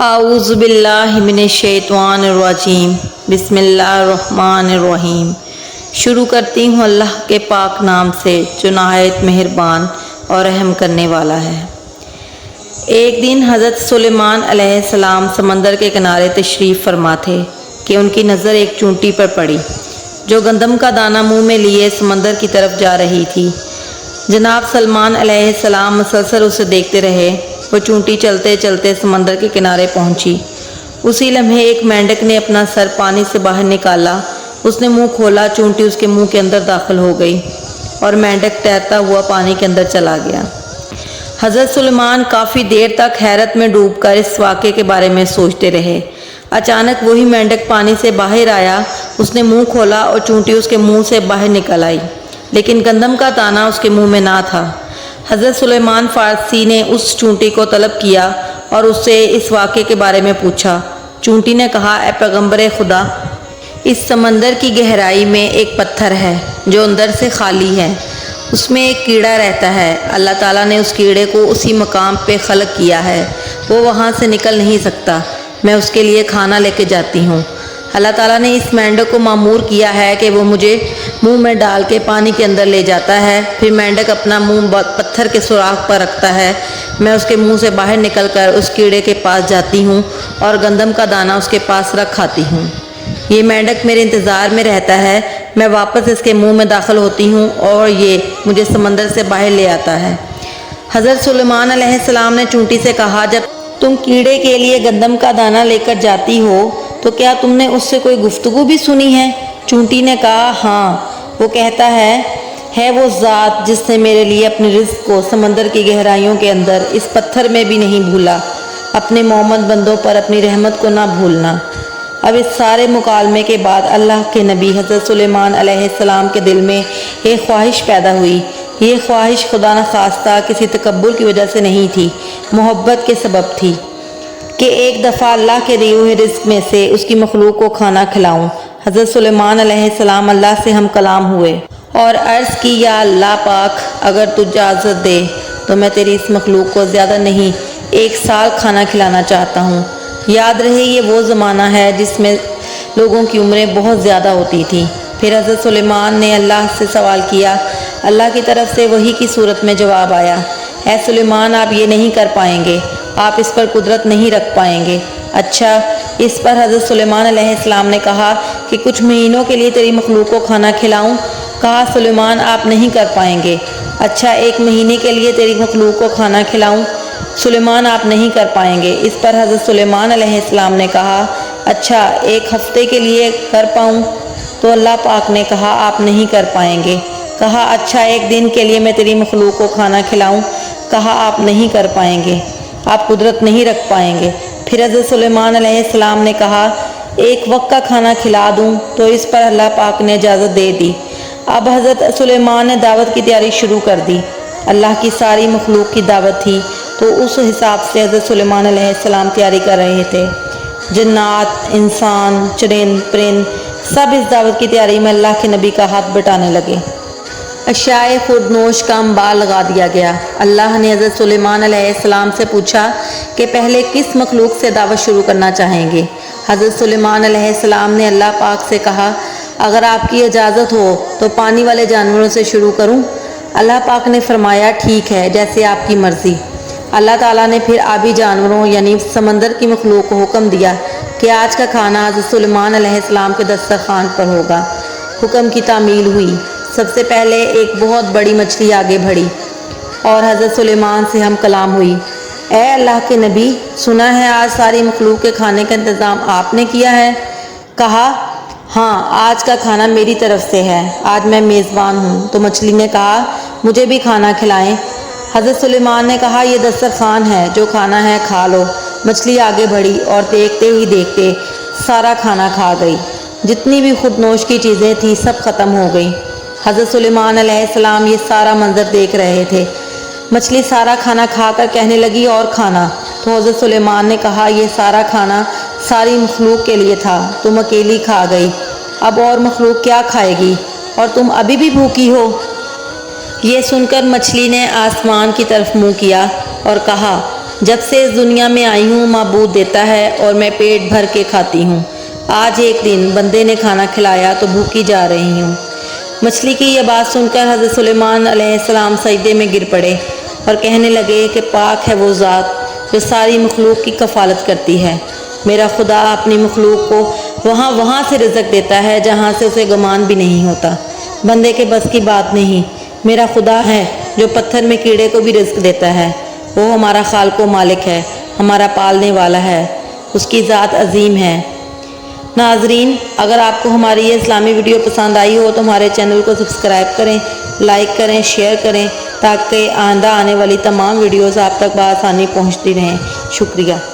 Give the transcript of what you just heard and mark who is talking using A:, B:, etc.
A: اعوذ باللہ من الشیطان الرجیم، بسم اللہ الرحمن الرحیم۔ شروع کرتی ہوں اللہ کے پاک نام سے جو نہایت مہربان اور رحم کرنے والا ہے۔ ایک دن حضرت سلیمان علیہ السلام سمندر کے کنارے تشریف فرما تھے کہ ان کی نظر ایک چونٹی پر پڑی جو گندم کا دانہ منہ میں لیے سمندر کی طرف جا رہی تھی۔ جناب سلیمان علیہ السلام مسلسل اسے دیکھتے رہے۔ وہ چونٹی چلتے چلتے سمندر کے کنارے پہنچی۔ اسی لمحے ایک مینڈک نے اپنا سر پانی سے باہر نکالا۔ اس نے منہ کھولا، چونٹی اس کے منہ کے اندر داخل ہو گئی اور مینڈک تیرتا ہوا پانی کے اندر چلا گیا۔ حضرت سلیمان کافی دیر تک حیرت میں ڈوب کر اس واقعے کے بارے میں سوچتے رہے۔ اچانک وہی مینڈک پانی سے باہر آیا۔ اس نے منہ کھولا اور چونٹی اس کے منہ سے باہر نکل آئی، لیکن گندم کا دانہ اس کے منہ میں نہ تھا۔ حضرت سلیمان فارسی نے اس چونٹی کو طلب کیا اور اس سے اس واقعے کے بارے میں پوچھا۔ چونٹی نے کہا، اے پیغمبر خدا، اس سمندر کی گہرائی میں ایک پتھر ہے جو اندر سے خالی ہے۔ اس میں ایک کیڑا رہتا ہے۔ اللہ تعالیٰ نے اس کیڑے کو اسی مقام پہ خلق کیا ہے۔ وہ وہاں سے نکل نہیں سکتا۔ میں اس کے لیے کھانا لے کے جاتی ہوں۔ اللہ تعالیٰ نے اس مینڈک کو مأمور کیا ہے کہ وہ مجھے منہ میں ڈال کے پانی کے اندر لے جاتا ہے۔ پھر مینڈک اپنا منہ پتھر کے سوراخ پر رکھتا ہے۔ میں اس کے منہ سے باہر نکل کر اس کیڑے کے پاس جاتی ہوں اور گندم کا دانہ اس کے پاس رکھ کھاتی ہوں۔ یہ مینڈک میرے انتظار میں رہتا ہے۔ میں واپس اس کے منہ میں داخل ہوتی ہوں اور یہ مجھے سمندر سے باہر لے آتا ہے۔ حضرت سلیمان علیہ السلام نے چونٹی سے کہا، جب تم کیڑے کے لیے گندم کا دانہ لے کر جاتی ہو تو کیا تم نے اس سے کوئی گفتگو بھی سنی ہے؟ چونٹی نے کہا، ہاں، وہ کہتا ہے وہ ذات جس نے میرے لیے اپنے رزق کو سمندر کی گہرائیوں کے اندر اس پتھر میں بھی نہیں بھولا، اپنے مومن بندوں پر اپنی رحمت کو نہ بھولنا۔ اب اس سارے مکالمے کے بعد اللہ کے نبی حضرت سلیمان علیہ السلام کے دل میں ایک خواہش پیدا ہوئی۔ یہ خواہش خدا نخواستہ کسی تکبر کی وجہ سے نہیں تھی، محبت کے سبب تھی کہ ایک دفعہ اللہ کے دیے ہوئے رزق میں سے اس کی مخلوق کو کھانا کھلاؤں۔ حضرت سلیمان علیہ السلام اللہ سے ہم کلام ہوئے اور عرض کی، یا اللہ پاک، اگر تو اجازت دے تو میں تیری اس مخلوق کو زیادہ نہیں 1 سال کھانا کھلانا چاہتا ہوں۔ یاد رہے یہ وہ زمانہ ہے جس میں لوگوں کی عمریں بہت زیادہ ہوتی تھیں۔ پھر حضرت سلیمان نے اللہ سے سوال کیا۔ اللہ کی طرف سے وحی کی صورت میں جواب آیا، اے سلیمان، آپ یہ نہیں کر پائیں گے، آپ اس پر قدرت نہیں رکھ پائیں گے۔ اچھا، اس پر حضرت سلیمان علیہ السلام نے کہا کہ کچھ مہینوں کے لیے تیری مخلوق کو کھانا کھلاؤں؟ کہا، سلیمان، آپ نہیں کر پائیں گے۔ اچھا، 1 مہینے کے لیے تیری مخلوق کو کھانا کھلاؤں؟ سلیمان، آپ نہیں کر پائیں گے۔ اس پر حضرت سلیمان علیہ السلام نے کہا، اچھا، 1 ہفتے کے لیے کر پاؤں؟ تو اللہ پاک نے کہا، آپ نہیں کر پائیں گے۔ کہا، اچھا، 1 دن کے لیے میں تیری مخلوق کو کھانا کھلاؤں؟ کہا، آپ نہیں کر پائیں گے، آپ قدرت نہیں رکھ پائیں گے۔ پھر حضرت سلیمان علیہ السلام نے کہا، 1 وقت کا کھانا کھلا دوں؟ تو اس پر اللہ پاک نے اجازت دے دی۔ اب حضرت سلیمان نے دعوت کی تیاری شروع کر دی۔ اللہ کی ساری مخلوق کی دعوت تھی تو اس حساب سے حضرت سلیمان علیہ السلام تیاری کر رہے تھے۔ جنات، انسان، چرند پرند سب اس دعوت کی تیاری میں اللہ کے نبی کا ہاتھ بٹانے لگے۔ اشیاء خودنوش کا انبار لگا دیا گیا۔ اللہ نے حضرت سلیمان علیہ السلام سے پوچھا کہ پہلے کس مخلوق سے دعوت شروع کرنا چاہیں گے؟ حضرت سلیمان علیہ السلام نے اللہ پاک سے کہا، اگر آپ کی اجازت ہو تو پانی والے جانوروں سے شروع کروں؟ اللہ پاک نے فرمایا، ٹھیک ہے، جیسے آپ کی مرضی۔ اللہ تعالیٰ نے پھر آبی جانوروں یعنی سمندر کی مخلوق کو حکم دیا کہ آج کا کھانا حضرت سلیمان علیہ السلام کے دسترخوان پر ہوگا۔ حکم کی تعمیل ہوئی۔ سب سے پہلے ایک بہت بڑی مچھلی آگے بڑھی اور حضرت سلیمان سے ہم کلام ہوئی، اے اللہ کے نبی، سنا ہے آج ساری مخلوق کے کھانے کا انتظام آپ نے کیا ہے؟ کہا، ہاں، آج کا کھانا میری طرف سے ہے، آج میں میزبان ہوں۔ تو مچھلی نے کہا، مجھے بھی کھانا کھلائیں۔ حضرت سلیمان نے کہا، یہ دسترخوان ہے، جو کھانا ہے کھا لو۔ مچھلی آگے بڑھی اور دیکھتے ہی دیکھتے سارا کھانا کھا گئی۔ جتنی بھی خودنوش کی چیزیں تھیں سب ختم ہو گئیں۔ حضرت سلیمان علیہ السلام یہ سارا منظر دیکھ رہے تھے۔ مچھلی سارا کھانا کھا کر کہنے لگی، اور کھانا؟ تو حضرت سلیمان نے کہا، یہ سارا کھانا ساری مخلوق کے لیے تھا، تم اکیلی کھا گئی، اب اور مخلوق کیا کھائے گی؟ اور تم ابھی بھی بھوکی ہو؟ یہ سن کر مچھلی نے آسمان کی طرف منہ کیا اور کہا، جب سے اس دنیا میں آئی ہوں معبود دیتا ہے اور میں پیٹ بھر کے کھاتی ہوں۔ آج ایک دن بندے نے کھانا کھلایا تو بھوکی جا رہی ہوں۔ مچھلی کی یہ بات سن کر حضرت سلیمان علیہ السلام سجدے میں گر پڑے اور کہنے لگے کہ پاک ہے وہ ذات جو ساری مخلوق کی کفالت کرتی ہے۔ میرا خدا اپنی مخلوق کو وہاں سے رزق دیتا ہے جہاں سے اسے گمان بھی نہیں ہوتا۔ بندے کے بس کی بات نہیں۔ میرا خدا ہے جو پتھر میں کیڑے کو بھی رزق دیتا ہے۔ وہ ہمارا خالق و مالک ہے، ہمارا پالنے والا ہے، اس کی ذات عظیم ہے۔ ناظرین، اگر آپ کو ہماری یہ اسلامی ویڈیو پسند آئی ہو تو ہمارے چینل کو سبسکرائب کریں، لائک کریں، شیئر کریں تاکہ آئندہ آنے والی تمام ویڈیوز آپ تک بآسانی پہنچتی رہیں۔ شکریہ۔